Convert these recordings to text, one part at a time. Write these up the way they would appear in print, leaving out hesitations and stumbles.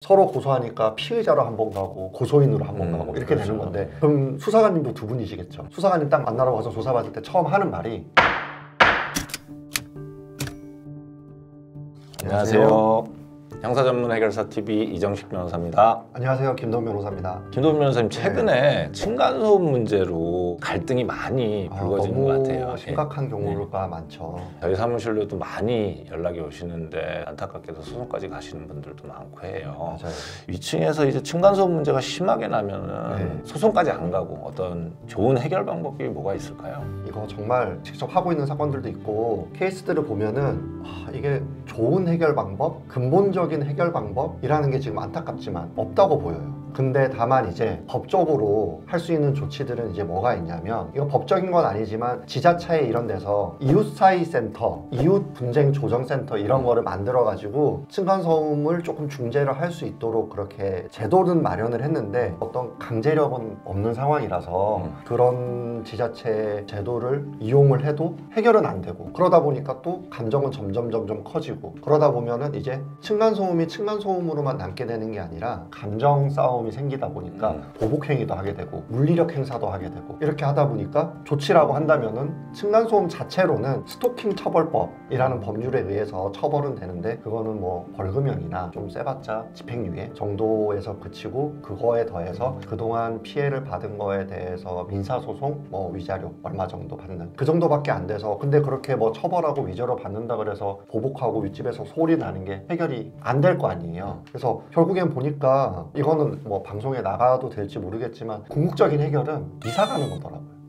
서로 고소하니까 피의자로 한 번 가고 고소인으로 한 번 가고 이렇게 되는 건데, 그럼 수사관님도 두 분이시겠죠. 수사관님 딱 만나러 가서 조사받을 때 처음 하는 말이 안녕하세요. 형사전문해결사TV 이정식 변호사입니다. 안녕하세요. 김도훈 변호사입니다. 김도훈 변호사님, 최근에 층간소음 문제로 갈등이 많이 불거지는 것 같아요. 너무 심각한 경우가 많죠. 저희 사무실로도 많이 연락이 오시는데 안타깝게도 소송까지 가시는 분들도 많고 해요. 맞아요. 위층에서 이제 층간소음 문제가 심하게 나면은 소송까지 안 가고 어떤 좋은 해결 방법이 뭐가 있을까요? 이거 정말 직접 하고 있는 사건들도 있고 케이스들을 보면은 이게 좋은 해결 방법, 근본적인 해결 방법이라는 게 지금 안타깝지만 없다고 보여요. 근데 다만 이제 법적으로 할 수 있는 조치들은 이제 뭐가 있냐면, 이거 법적인 건 아니지만 지자체에 이런 데서 이웃 사이 센터, 이웃 분쟁 조정 센터 이런 거를 만들어 가지고 층간소음을 조금 중재를 할 수 있도록 그렇게 제도는 마련을 했는데 어떤 강제력은 없는 상황이라서 그런 지자체 제도를 이용을 해도 해결은 안 되고, 그러다 보니까 또 감정은 점점 커지고, 그러다 보면은 이제 층간소음이 층간소음으로만 남게 되는 게 아니라 감정 싸움이 생기다 보니까 보복행위도 하게 되고 물리력 행사도 하게 되고, 이렇게 하다 보니까 조치라고 한다면은 층간소음 자체로는 스토킹 처벌법이라는 법률에 의해서 처벌은 되는데, 그거는 뭐 벌금형이나 좀 세봤자 집행유예 정도에서 그치고, 그거에 더해서 그동안 피해를 받은 거에 대해서 민사소송 뭐 위자료 얼마 정도 받는 그 정도밖에 안 돼서, 근데 그렇게 뭐 처벌하고 위자료 받는다 그래서 보복하고 윗집에서 소리 나는 게 해결이 안 될 거 아니에요. 그래서 결국엔 보니까 이거는 뭐 방송에 나가도 될지 모르겠지만 궁극적인 해결은 이사 가는 거더라고요.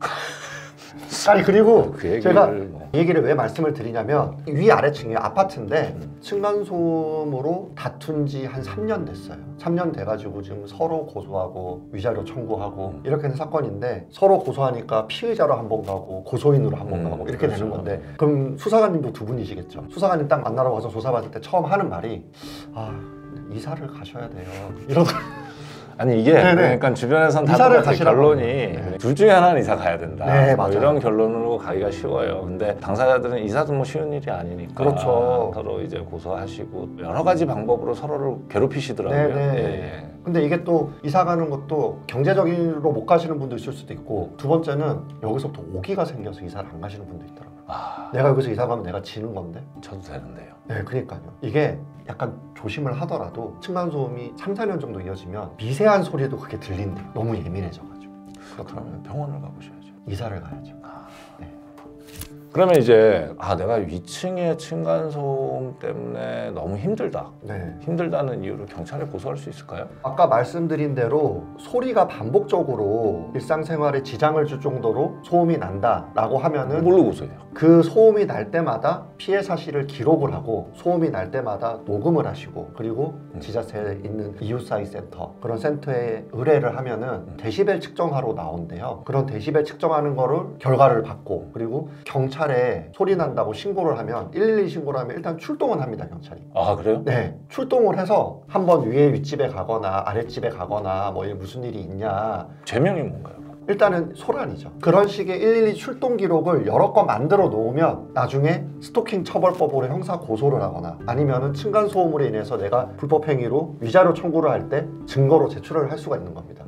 아니, 그리고 제가 이 얘기를 왜 말씀을 드리냐면, 위아래층이 아파트인데 층간소음으로 다툰 지 한 3년 됐어요. 3년 돼가지고 지금 서로 고소하고 위자료 청구하고 이렇게 된 사건인데, 서로 고소하니까 피의자로 한 번 가고 고소인으로 한 번 가고 이렇게 되는 건데, 그럼 수사관님도 두 분이시겠죠. 수사관님 딱 만나러 가서 조사받을 때 처음 하는 말이 이사를 가셔야 돼요 이러더라고요. 아니, 이게 그러니까 주변에선 다 똑같아요. 결론이 둘 중에 하나는 이사 가야 된다. 뭐 이런 결론으로 가기가 쉬워요. 근데 당사자들은 이사도 뭐 쉬운 일이 아니니까. 그렇죠. 서로 이제 고소하시고 여러 가지 방법으로 서로를 괴롭히시더라고요. 근데 이게 또 이사 가는 것도 경제적으로 못 가시는 분도 있을 수도 있고, 두 번째는 여기서부터 오기가 생겨서 이사를 안 가시는 분도 있더라고요. 내가 여기서 이사 가면 내가 지는 건데 저도 되는데요. 그러니까요. 이게 약간 조심을 하더라도 층간소음이 3, 4년 정도 이어지면 미세한 소리도 그게 들린대요. 너무 예민해져가지고. 그러면 병원을 가보셔야죠. 이사를 가야죠. 그러면 이제 내가 위층의 층간소음 때문에 너무 힘들다. 힘들다는 이유로 경찰에 고소할 수 있을까요? 아까 말씀드린 대로 소리가 반복적으로 일상생활에 지장을 줄 정도로 소음이 난다라고 하면은 뭘로 고소해요? 그 소음이 날 때마다 피해 사실을 기록을 하고, 소음이 날 때마다 녹음을 하시고, 그리고 지자체에 있는 이웃 사이 센터, 그런 센터에 의뢰를 하면은 데시벨 측정하러 나온대요. 그런 데시벨 측정하는 거를 결과를 받고, 그리고 경찰에 소리 난다고 신고를 하면 112 신고를 하면 일단 출동은 합니다, 경찰이. 그래요? 네, 출동을 해서 한번 위에 윗집에 가거나 아랫집에 가거나 뭐 무슨 일이 있냐. 죄명이 뭔가요? 일단은 소란이죠. 그런 식의 112 출동 기록을 여러 건 만들어 놓으면 나중에 스토킹 처벌법으로 형사 고소를 하거나, 아니면은 층간소음으로 인해서 내가 불법행위로 위자료 청구를 할 때 증거로 제출을 할 수가 있는 겁니다.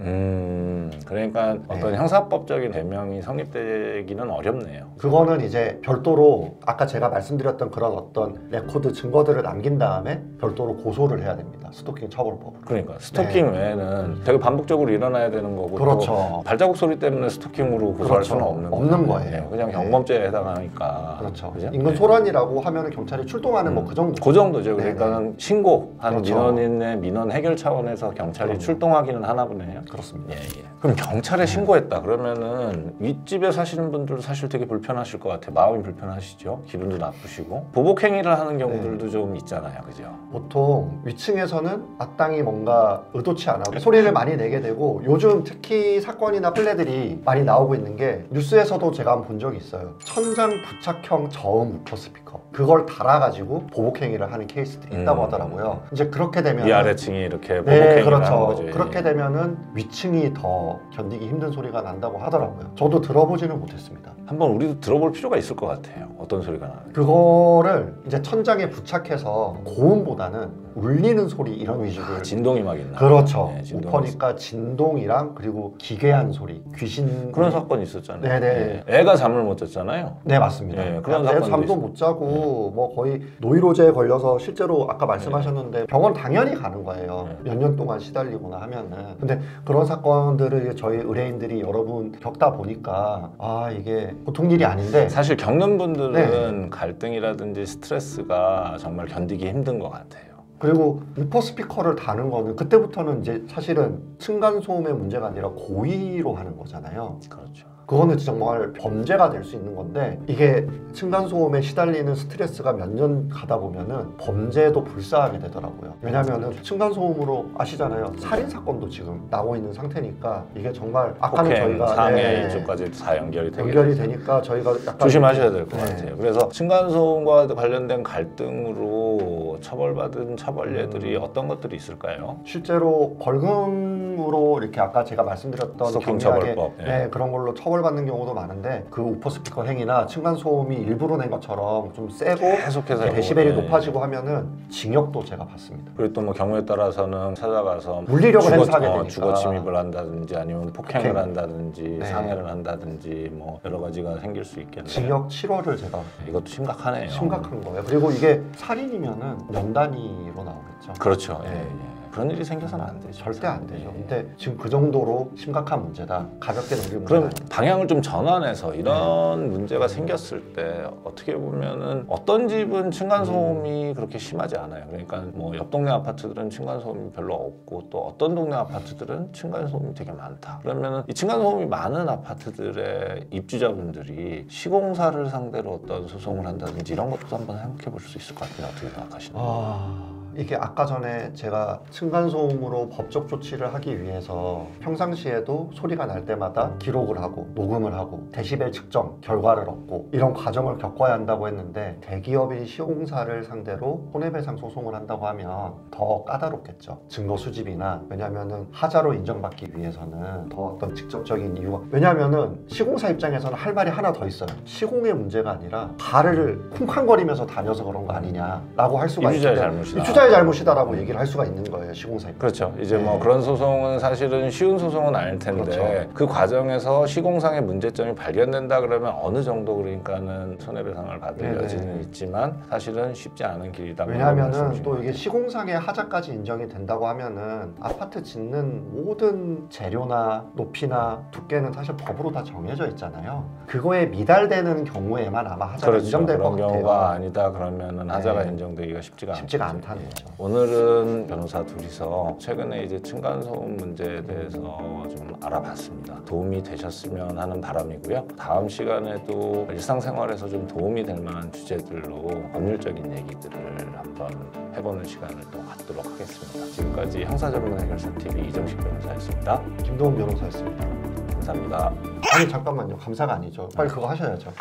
그러니까 어떤 형사법적인 대명이 성립되기는 어렵네요. 그거는 이제 별도로 아까 제가 말씀드렸던 그런 어떤 레코드 증거들을 남긴 다음에 별도로 고소를 해야 됩니다. 스토킹 처벌법. 그러니까 스토킹 외에는 되게 반복적으로 일어나야 되는 거고, 그렇죠. 발자국 소리 때문에 스토킹으로 고소할 수는 없는 거예요. 그냥 경범죄에 해당하니까. 그렇죠. 그죠? 인근 소란이라고 하면 경찰이 출동하는 뭐 그 정도. 그 정도죠. 그러니까는 신고한 그렇죠. 민원인의 민원 해결 차원에서 경찰이 출동하기는 하나 보네요. 그렇습니다. 그럼 경찰에 신고했다 그러면은 윗집에 사시는 분들도 사실 되게 불편하실 것 같아요. 마음이 불편하시죠. 기분도 나쁘시고 보복 행위를 하는 경우들도 좀 있잖아요. 그죠? 보통 위층에서는 마땅히 뭔가 의도치 않아도 소리를 많이 내게 되고, 요즘 특히 사건이나 플레들이 많이 나오고 있는 게, 뉴스에서도 제가 한번 본 적이 있어요. 천장 부착형 저음 우퍼 스피커. 그걸 달아가지고 보복행위를 하는 케이스들이 있다고 하더라고요. 이제 그렇게 되면 위아래층이 이렇게 네, 보복행위를 그렇죠. 하는 거죠. 그렇게 되면은 위층이 더 견디기 힘든 소리가 난다고 하더라고요. 저도 들어보지는 못했습니다. 한번 우리도 들어볼 필요가 있을 것 같아요. 어떤 소리가 나는지. 그거를 이제 천장에 부착해서 고음보다는 울리는 소리 이런 위주로 진동이 막 있나? 그렇죠. 네, 진동이 우퍼니까 진동이랑 그리고 기괴한 소리, 귀신 그런 사건이 있었잖아요. 네네. 예. 애가 잠을 못 잤잖아요. 네 맞습니다. 네, 그런 내 사건도 잠도 있어요. 못 자고 뭐 거의 노이로제에 걸려서 실제로 아까 말씀하셨는데 병원 당연히 가는 거예요. 네. 몇 년 동안 시달리거나 하면은. 근데 그런 사건들을 저희 의뢰인들이 여러분 겪다 보니까 아 이게 보통 일이 아닌데 사실 겪는 분들은 갈등이라든지 스트레스가 정말 견디기 힘든 것 같아요. 그리고 우퍼 스피커를 다는 거는 그때부터는 이제 사실은 층간 소음의 문제가 아니라 고의로 하는 거잖아요. 그렇죠. 그거는 정말 범죄가 될 수 있는 건데 이게 층간소음에 시달리는 스트레스가 몇 년 가다 보면은 범죄도 불사하게 되더라고요. 왜냐면은 층간소음으로 아시잖아요. 살인사건도 지금 나오고 있는 상태니까 이게 정말 아까는 폭행, 저희가 상해 이쪽까지 다 연결이 되니까 저희가 약간 조심하셔야 될 것 네. 같아요. 그래서 층간소음과 관련된 갈등으로 처벌받은 처벌례들이 어떤 것들이 있을까요? 실제로 벌금으로 이렇게 아까 제가 말씀드렸던 스토킹 경미하게 처벌법. 네, 그런 걸로 처벌받는 경우도 많은데 그 우퍼 스피커 행위나 층간소음이 일부러 낸 것처럼 좀 세고 계속해서 데시벨이 네. 높아지고 하면은 징역도 제가 받습니다. 그리고 또 뭐 경우에 따라서는 찾아가서 물리력을 행사하게 되니까 주거 침입을 한다든지 아니면 폭행을 폭행. 한다든지 네. 상해를 한다든지 뭐 여러 가지가 생길 수 있겠네요. 징역 7월을 제가 이것도 심각하네요. 심각한 거예요. 그리고 이게 살인이면은 년 단위로 나오겠죠. 그렇죠. 예, 네. 예. 그런 일이 생겨서는 안 되죠. 절대 안 되죠. 예. 근데 지금 그 정도로 심각한 문제다. 가볍게 넘길 문제가 그럼 아니다. 방향을 좀 전환해서 이런 문제가 생겼을 때 어떻게 보면은 어떤 집은 층간소음이 그렇게 심하지 않아요. 그러니까 뭐 옆 동네 아파트들은 층간소음이 별로 없고 또 어떤 동네 아파트들은 층간소음이 되게 많다. 그러면은 이 층간소음이 많은 아파트들의 입주자분들이 시공사를 상대로 어떤 소송을 한다든지 이런 것도 한번 생각해 볼 수 있을 것 같아요. 어떻게 생각하시나요? 이게 아까 전에 제가 층간소음으로 법적 조치를 하기 위해서 평상시에도 소리가 날 때마다 기록을 하고 녹음을 하고 데시벨 측정 결과를 얻고 이런 과정을 겪어야 한다고 했는데 대기업인 시공사를 상대로 손해배상 소송을 한다고 하면 더 까다롭겠죠. 증거 수집이나 왜냐면은 하자로 인정받기 위해서는 더 어떤 직접적인 이유가 왜냐면은 시공사 입장에서는 할 말이 하나 더 있어요. 시공의 문제가 아니라 발을 쿵쾅거리면서 다녀서 그런 거 아니냐라고 할 수가 입주자의 있는데 잘못이다. 입주자의 잘못이다라고 얘기를 할 수가 있는 거예요. 시공사 입장에서. 그렇죠. 이제 네. 뭐 그런 소송은 사실은 쉬운 소송은 아닐 텐데 그렇죠. 그 과정에서 시공상의 문제점이 발견된다 그러면 어느 정도 그러니까는 손해배상을 받을 네네. 여지는 있지만 사실은 쉽지 않은 길이다. 왜냐하면은 또 이게 시공상의 하자까지 인정이 된다고 하면은 아파트 짓는 모든 재료나 높이나 두께는 사실 법으로 다 정해져 있잖아요. 그거에 미달되는 경우에만 아마 하자가 그렇죠. 인정될 것 그런 같아요. 경우가 아니다 그러면은 하자가 네. 인정되기가 쉽지가 않다는 예. 거죠. 오늘은 변호사 둘이서 최근에 이제 층간소음 문제에 대해서 좀 알아봤습니다. 도움이 되셨으면 하는 바람이고요. 다음 시간에도 일상생활에서 좀 도움이 될 만한 주제들로 법률적인 얘기들을 한번 해보는 시간을 또 갖도록 하겠습니다. 지금까지 형사전문해결사TV 이정식 변호사였습니다. 김도훈 변호사였습니다. 감사합니다. 아니 잠깐만요. 감사가 아니죠. 빨리 그거 하셔야죠.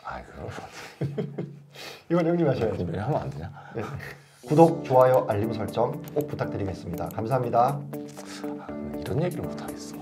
아이 그럼 이건 형님 하셔야죠. 분명히 하면 안 되냐? 네. 구독, 좋아요, 알림 설정 꼭 부탁드리겠습니다. 감사합니다. 이런 얘기를 못 하겠어.